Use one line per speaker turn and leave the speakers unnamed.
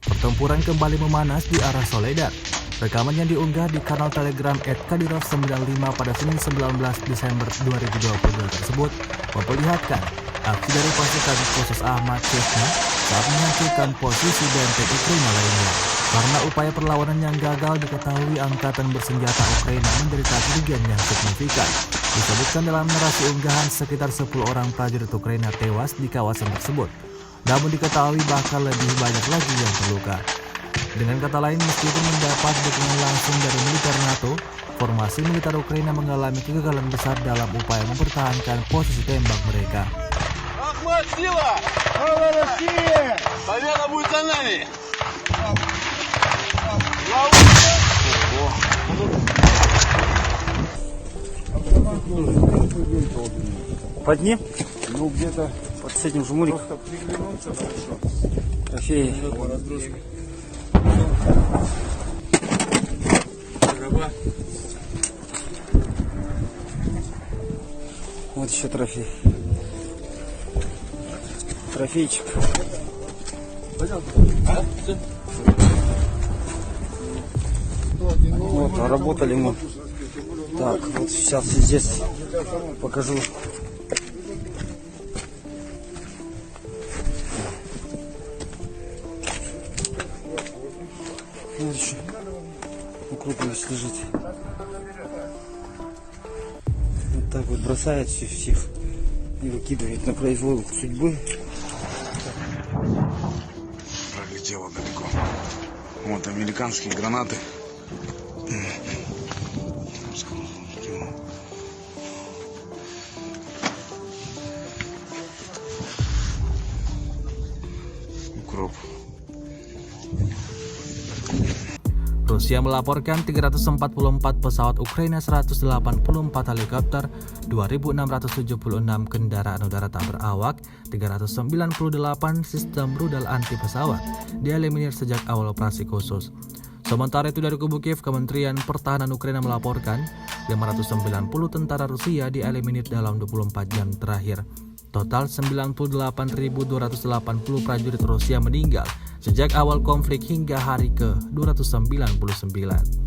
Pertempuran kembali memanas di arah Soledad. Rekaman yang diunggah di kanal Telegram @kadirov95 pada Senin 19 Desember 2022 tersebut memperlihatkan aksi dari pasukan khusus Ahmad Chesna saat menghancurkan posisi benteng Ukraina lainnya. Karena upaya perlawanan yang gagal diketahui angkatan bersenjata Ukraina menderita kerugian yang signifikan. Disebutkan dalam narasi unggahan sekitar 10 orang prajurit Ukraina tewas di kawasan tersebut. Namun diketahui bahkan lebih banyak lagi yang terluka. Dengan kata lain, meskipun mendapat dukungan langsung dari militer NATO, formasi militer Ukraina mengalami kegagalan besar dalam upaya mempertahankan posisi tembak mereka.
Ahmad Sila! Слава России! Победа будет за нами!
Под ним?
Ну где-то
Вот с этим жмуриком.
просто приглянуться хорошо.
Трофеи. Вот еще трофей. Трофейчик. Вот, работали мы. Так, вот сейчас здесь покажу. Вот еще укрупность лежит. Вот так вот бросает всех и выкидывает на произвол судьбы.
Пролетело далеко. Вот американские гранаты. Укроп.
Rusia melaporkan 344 pesawat Ukraina, 184 helikopter, 2.676 kendaraan udara tak berawak, 398 sistem rudal anti pesawat dieliminir sejak awal operasi khusus. Sementara itu dari kubu Kiev, Kementerian Pertahanan Ukraina melaporkan 590 tentara Rusia dieliminir dalam 24 jam terakhir. Total 98.280 prajurit Rusia meninggal sejak awal konflik hingga hari ke-299.